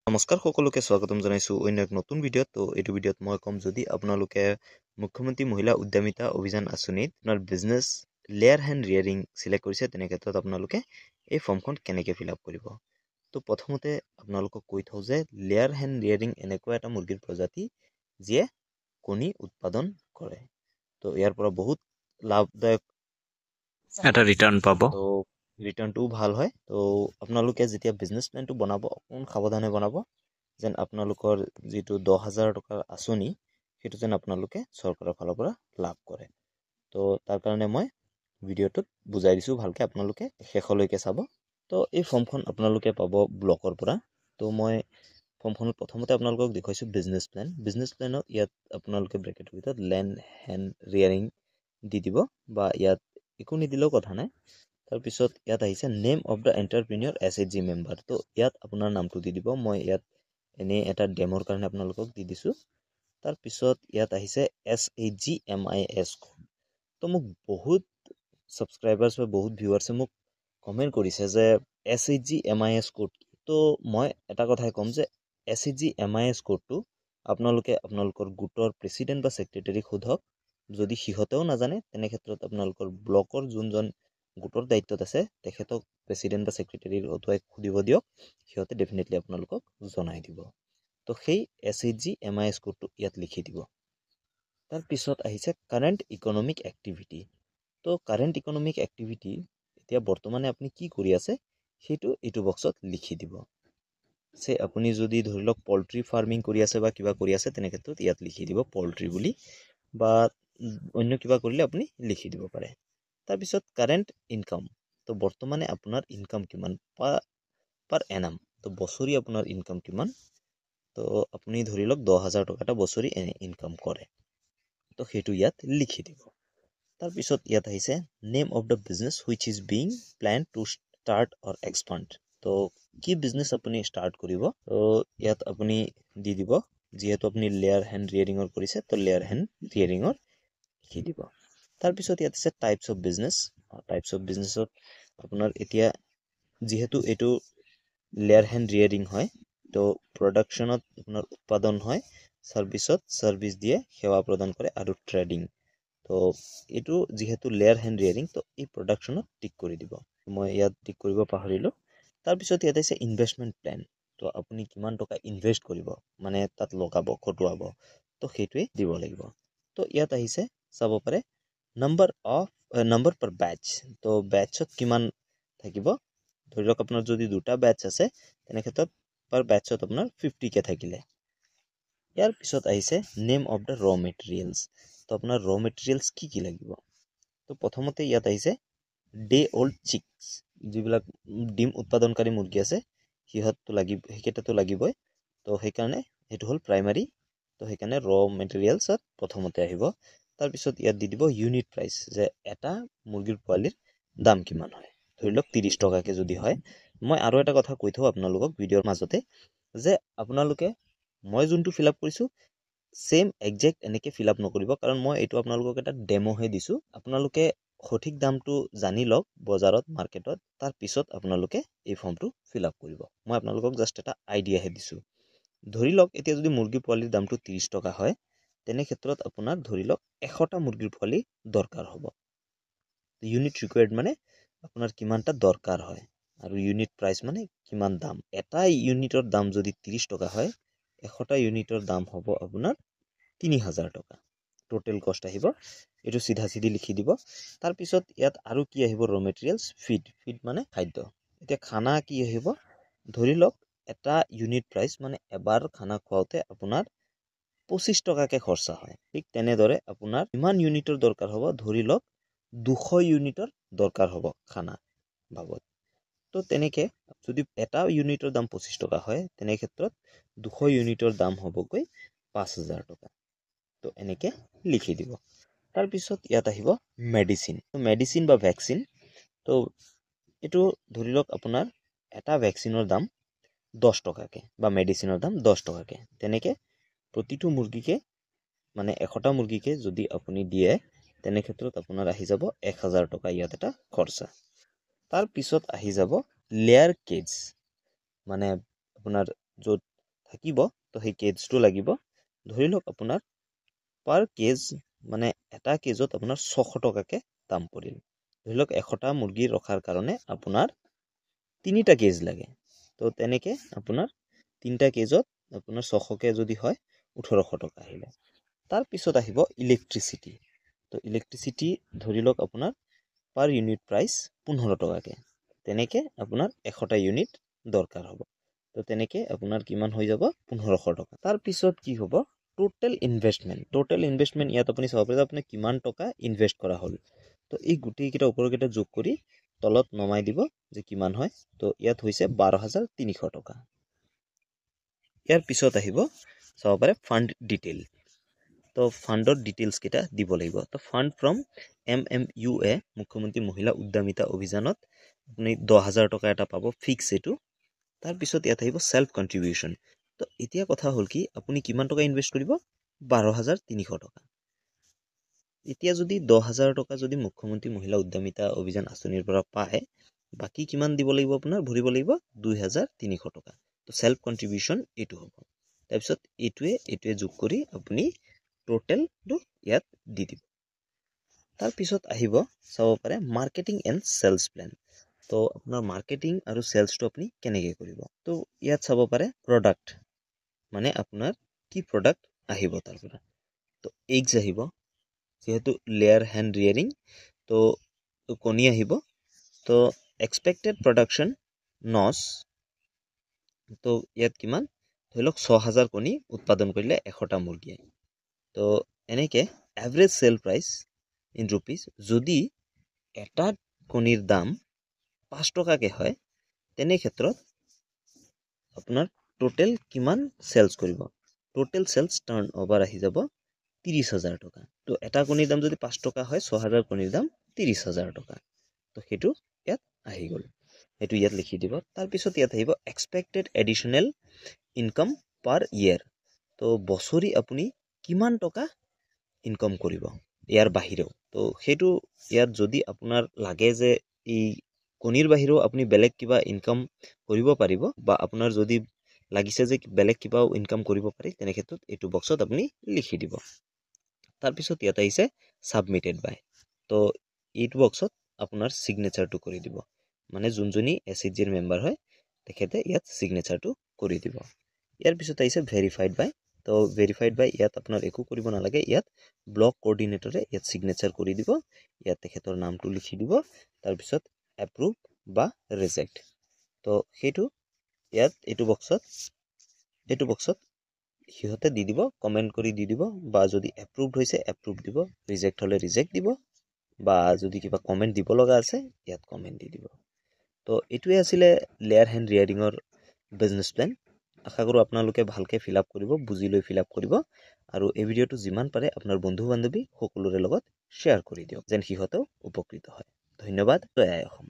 নমস্কাৰ সকলোকে স্বাগতম জনাইছো অন্য এক নতুন ভিডিঅ'ত। তো এইটো ভিডিঅ'ত মই ক'ম যদি আপোনালোকে মুখ্যমন্ত্ৰী মহিলা উদ্যমিতা অভিযান আঁচনিত আপোনাৰ বিজনেছ লেয়াৰ হেণ্ড ৰিয়াৰিং সিলেক্ট কৰিছে, তেনে ক্ষেত্ৰত আপোনালোকে এই ফৰ্মখন কেনেকৈ ফিল আপ কৰিব। তো প্ৰথমতে আপোনালোকক কৈ থওঁ যে লেয়াৰ হেণ্ড ৰিয়াৰিং এনেকুৱা এটা মুৰ্গীৰ প্ৰজাতি যিয়ে কণী উৎপাদন কৰে। তো ইয়াৰ পৰা বহুত লাভদায়ক এটা ৰিটাৰ্ণ পাব। তো ৰিটাৰ্ণটোও ভাল হয়। তো আপোনালোকে যেতিয়া বিজনেছ প্লেনটো বনাব অকণ সাৱধানে বনাব, যেন আপোনালোকৰ যিটো 10,000 টকাৰ আঁচনি সেইটো যেন আপোনালোকে চৰকাৰৰ ফালৰ পৰা লাভ কৰে। তো তাৰ কাৰণে মই ভিডিঅ'টোত বুজাই দিছোঁ ভালকৈ, আপোনালোকে শেষলৈকে চাব। তো এই ফৰ্মখন আপোনালোকে পাব ব্লকৰ পৰা। তো মই ফৰ্মখনত প্ৰথমতে আপোনালোকক দেখুৱাইছোঁ বিজনেছ প্লেন। বিজনেছ প্লেনত ইয়াত আপোনালোকে ব্ৰেকেটৰ ভিতৰত লেণ্ড হেণ্ড ৰিয়াৰিং দি দিব, বা ইয়াত একো নিদিলেও কথা নাই। তাৰপিছত ইয়াত আহিছে name of the entrepreneur SHG member. তো ইয়াত আপোনাৰ নামটো দি দিব। মই ইয়াত এনেই এটা ডেমোৰ কাৰণে আপোনালোকক দি দিছোঁ। তাৰপিছত ইয়াত আহিছে SHG MIS কোড। তো মোক বহুত ছাবস্ক্ৰাইবাৰ্ছ বা বহুত ভিউৱাৰ্ছে মোক কমেণ্ট কৰিছে যে SHG MIS কোড। তো মই এটা কথাই ক'ম যে SHG MIS কোডটো আপোনালোকে আপোনালোকৰ গোটৰ প্ৰেচিডেণ্ট বা ছেক্ৰেটাৰীক সোধক। যদি সিহঁতেও নাজানে তেনে ক্ষেত্ৰত আপোনালোকৰ ব্লকৰ যোনজন গোটৰ দায়িত্বত আছে তেখেতক প্ৰেচিডেণ্ট বা ছেক্ৰেটাৰীৰ হতুৱাই সুধিব দিয়ক, সিহঁতে ডেফিনেটলি আপোনালোকক জনাই দিব। তো সেই SHG MIS কোডটো ইয়াত লিখি দিব। তাৰপিছত আহিছে কাৰেণ্ট ইকনমিক এক্টিভিটি। তো কাৰেণ্ট ইকনমিক এক্টিভিটি এতিয়া বৰ্তমানে আপুনি কি কৰি আছে সেইটো এইটো বক্সত লিখি দিব। যে আপুনি যদি ধৰি লওক পল্ট্ৰি ফাৰ্মিং কৰি আছে বা কিবা কৰি আছে তেনে ক্ষেত্ৰত ইয়াত লিখি দিব পল্ট্ৰি বুলি, বা অন্য কিবা কৰিলে আপুনি লিখি দিব পাৰে। তাৰপিছত কাৰেণ্ট ইনকাম। তো বৰ্তমানে আপোনাৰ ইনকাম কিমান পাৰ এনাম, তো বছৰি আপোনাৰ ইনকাম কিমান। তো আপুনি ধৰি লওক 10,000 টকা এটা বছৰি ইনকাম কৰে, তো সেইটো ইয়াত লিখি দিব। তাৰপিছত ইয়াত আহিছে name of the business which is being plan to start or expand. তো কি বিজনেছ আপুনি ষ্টাৰ্ট কৰিব, তো ইয়াত আপুনি দি দিব। যিহেতু আপুনি লেয়াৰ হেণ্ড ৰিয়াৰিঙৰ কৰিছে তো লেয়াৰ হেণ্ড ৰিয়াৰিঙৰ লিখি দিব। তাৰপিছত ইয়াত আছে types of business. Types of বিজনেছত আপোনাৰ এতিয়া যিহেতু এইটো লেয়াৰ হেণ্ড ৰিয়াৰিং হয়, তো প্ৰডাকশ্যনত আপোনাৰ উৎপাদন হয়, ছাৰ্ভিচত ছাৰ্ভিচ দিয়ে, সেৱা প্ৰদান কৰে, আৰু ট্ৰেডিং। তো এইটো যিহেতু লেয়াৰ হেণ্ড ৰিয়াৰিং তো এই প্ৰডাকশ্যনত টিক কৰি দিব। মই ইয়াত টিক কৰিব পাহৰিলোঁ। তাৰপিছত ইয়াত আছে ইনভেষ্টমেণ্ট প্লেন। তো আপুনি কিমান টকা ইনভেষ্ট কৰিব, মানে তাত লগাব খটুৱাব, তো সেইটোৱে দিব লাগিব। তো ইয়াত আহিছে চাব পাৰে নম্বৰ পাৰ বেটছ। তো বেটছত কিমান থাকিব, ধৰি লওক আপোনাৰ যদি দুটা বেটছ আছে তেনে ক্ষেত্ৰত পাৰ বেটছত আপোনাৰ 50K থাকিলে। ইয়াৰ পিছত আহিছে নেম অফ দ্য ৰ মেটেৰিয়েলছ। তো আপোনাৰ ৰ মেটেৰিয়েলছ কি কি লাগিব। তো প্ৰথমতে ইয়াত আহিছে ডে অল্ড চিক্স, যিবিলাক ডিম উৎপাদনকাৰী মুৰ্গী আছে সিহঁতটো সেইকেইটাতো লাগিবই। তো সেইকাৰণে সেইটো হ'ল প্ৰাইমাৰী। তো সেইকাৰণে ৰ মেটেৰিয়েলছত প্ৰথমতে আহিব। তাৰপিছত ইয়াত দি দিব ইউনিট প্ৰাইচ, যে এটা মুৰ্গীৰ পোৱালিৰ দাম কিমান হয়। ধৰি লওক 30 টকাকৈ যদি হয়। মই আৰু এটা কথা কৈ থওঁ আপোনালোকক ভিডিঅ'ৰ মাজতে, যে আপোনালোকে মই যোনটো ফিল আপ কৰিছোঁ ছেইম একজেক্ট এনেকৈ ফিল আপ নকৰিব, কাৰণ মই এইটো আপোনালোকক এটা ডেম'হে দিছোঁ। আপোনালোকে সঠিক দামটো জানি লওক বজাৰত মাৰ্কেটত, তাৰপিছত আপোনালোকে এই ফৰ্মটো ফিল আপ কৰিব। মই আপোনালোকক জাষ্ট এটা আইডিয়াহে দিছোঁ। ধৰি লওক এতিয়া যদি মুৰ্গী পোৱালিৰ দামটো 30 টকা হয়, তেনে ক্ষেত্ৰত আপোনাৰ ধৰি লওক 100টা মুৰ্গীৰ পোৱালি দৰকাৰ হ'ব। ইউনিট ৰিকুৱাৰ্ড মানে আপোনাৰ কিমানটা দৰকাৰ হয়, আৰু ইউনিট প্ৰাইচ মানে কিমান দাম। এটা ইউনিটৰ দাম যদি 30 টকা হয়, 100টা ইউনিটৰ দাম হ'ব আপোনাৰ 3,000 টকা টোটেল কষ্ট আহিব। এইটো চিধা চিধি লিখি দিব। তাৰপিছত ইয়াত আৰু কি আহিব, ৰ মেটেৰিয়েলছ ফিড মানে খাদ্য। এতিয়া খানা কি আহিব, ধৰি লওক এটা ইউনিট প্ৰাইচ মানে এবাৰ খানা খুৱাওঁতে আপোনাৰ 25 টকাকৈ খৰচা হয়। ঠিক তেনেদৰে আপোনাৰ ইমান ইউনিটৰ দৰকাৰ হ'ব, ধৰি লওক 200 ইউনিটৰ দৰকাৰ হ'ব খানা বাবদ। তো তেনেকৈ যদি এটা ইউনিটৰ দাম 25 টকা হয় তেনে ক্ষেত্ৰত 200 ইউনিটৰ দাম হ'বগৈ 5,000 টকা। তো এনেকৈ লিখি দিব। তাৰপিছত ইয়াত আহিব মেডিচিন। তো মেডিচিন বা ভেকচিন, তো এইটো ধৰি লওক আপোনাৰ এটা ভেকচিনৰ দাম 10 টকাকৈ বা মেডিচিনৰ দাম 10 টকাকৈ। তেনেকৈ প্ৰতিটো মুৰ্গীকে মানে 100টা মুৰ্গীকে যদি আপুনি দিয়ে তেনে ক্ষেত্ৰত আপোনাৰ আহি যাব 1,000 টকা ইয়াত এটা খৰচা। তাৰপিছত আহি যাব লেয়াৰ কেজ, মানে আপোনাৰ য'ত থাকিব তো সেই কেজটো লাগিব ধৰি লওক আপোনাৰ পাৰ কেজ মানে এটা কেজত আপোনাৰ 600 টকাকে দাম পৰিল ধৰি লওক 100টা মুৰ্গী ৰখাৰ কাৰণে আপোনাৰ 3টা কেজ লাগে তো তেনেকে আপোনাৰ 3টা কেজত আপোনাৰ 600কে যদি হয় 1800 টকা আহিলে তাৰ পিছত আহিব ইলেক্ট্ৰিচিটি তো ইলেক্ট্ৰিচিটি ধৰি লওক আপোনাৰ পাৰ ইউনিট প্ৰাইস 15 টকাকে তেনেকে আপোনাৰ 100টা ইউনিট দৰকাৰ হ'ব তো তেনেকে আপোনাৰ কিমান হৈ যাব 1500 টকা তাৰ পিছত কি হ'ব টোটেল ইনভেষ্টমেন্ট ইয়াত আপুনি চাব পাৰিব আপুনি কিমান টকা ইনভেষ্ট কৰা হ'ল তো এই গুটেইকেইটা ওপৰকেইটা যোগ কৰি তলত নমাই দিব যে কিমান হয় তো ইয়াত হৈছে 12300 টকা ইয়াৰ পিছত আহিব চাব পাৰে ফান্ড ডিটেইল তো ফান্ডৰ ডিটেইলছ কেইটা দিব লাগিব তো ফান্ড ফ্ৰম MMUA মুখ্যমন্ত্ৰী মহিলা উদ্যমিতা অভিযানত আপুনি 10000 টকা এটা পাব ফিক্স এটো তাৰ পিছত ইয়াত আহিব সেলফ কন্ট্ৰিবিউশন তো এতিয়া কথা হল কি আপুনি কিমান টকা ইনভেষ্ট কৰিব 12300 টকা এতিয়া যদি 10000 টকা যদি মুখ্যমন্ত্ৰী মহিলা উদ্যমিতা অভিযান আঁচনিৰ পৰা পায় বাকি কিমান দিব লাগিব আপোনাৰ ভৰিব লাগিব 2300 টকা তো সেলফ কন্ট্ৰিবিউশন এটো হ'ব তাৰ পিছত এটোৱে যোগ কৰি আপুনি টোটেলটো ইয়াত দি দিব তাৰ পিছত আহিব চাব পাৰে মাৰ্কেটিং এণ্ড সেলস প্ল্যান তো আপোনাৰ মাৰ্কেটিং আৰু সেলসটো আপুনি কেনেকৈ কৰিব তো ইয়াত চাব পাৰে প্ৰডাক্ট মানে আপোনাৰ কি প্ৰডাক্ট আহিব তাৰ পৰা তো এগস আহিব যেহেতু লেয়াৰ হেন ৰিয়াৰিং তো কণী আহিব তো এক্সপেক্টেড প্ৰডাকশন নস তো ইয়াত কিমান ধৰি লওক 6000 কণী উৎপাদন কৰিলে 100টা মুৰ্গীয়ে তো এনেকে average sale price in rupees যদি এটা কণীৰ দাম 5 টকাকে হয় তেনে ক্ষেত্ৰত আপোনাৰ টোটেল কিমান সেলস কৰিব টোটেল সেলস টাৰ্ন ওভাৰ আহি যাব 30000 টকা তো এটা কণীৰ দাম যদি 5 টকা হয় 6000 কণীৰ দাম 30000 টকা তো হেতু ইয়াত আহি গল হেতু ইয়াত লিখি দিব তাৰ পিছত ইয়াত আহিব এক্সপেক্টেড এডিশনাল ইনকাম পাৰ ইয়াৰ তো বছৰি আপুনি কিমান টকা ইনকাম কৰিব ইয়াৰ বাহিৰেও তো হেতু ইয়াত যদি আপোনাৰ লাগে যে এই কণীৰ বাহিৰেও আপুনি বেলেগ কিবা ইনকাম কৰিব পাৰিব বা আপোনাৰ যদি লাগিছে যে বেলেগ কিবা ইনকাম কৰিব পাৰি তেনে ক্ষেত্ৰত এটো বক্সত আপুনি লিখি দিব তাৰ পিছত ইয়াত আহিছে সাবমিটেড বাই তো এইটো বক্সত আপোনাৰ সিগনেচাৰটো কৰি দিব মানে যোনজনী এসএইচজিৰ মেম্বাৰ হয় তেখেতে ইয়াত সিগনেচাৰটো কৰি দিব ইয়াৰ পিছত আহিছে ভেৰিফাইড বাই তো ভেৰিফাইড বাই ইয়াত আপোনাৰ একো কৰিব নালাগে ইয়াত ব্লক কোঅৰ্ডিনেটৰে ইয়াত সিগনেচাৰ কৰি দিব ইয়াত তেখেতৰ নামটো লিখি দিব তাৰ পিছত এপ্ৰুভ বা ৰিজেক্ট তো হেতু ইয়াত এটো বক্সত হিহতে দি দিব কমেন্ট কৰি দি দিব বা যদি এপ্ৰুভড হৈছে এপ্ৰুভ দিব ৰিজেক্ট হলে ৰিজেক্ট দিব বা যদি কিবা কমেন্ট দিব লগা আছে ইয়াত কমেন্ট দি দিব তো এটোৱে আছিল লেয়াৰ হেন ৰিয়াৰিংৰ বিজনেস প্ল্যান আশা কৰো আপোনালোকে ভালকে ফিল আপ কৰিব বুজি লৈ ফিল আপ কৰিব আৰু এই ভিডিওটো যিমান পাৰে আপোনাৰ বন্ধু বান্ধৱী সকলোৰে লগত শেয়াৰ কৰি দিয়ক যেন হিহতেও উপকৃত হয় ধন্যবাদ জয় আই অসম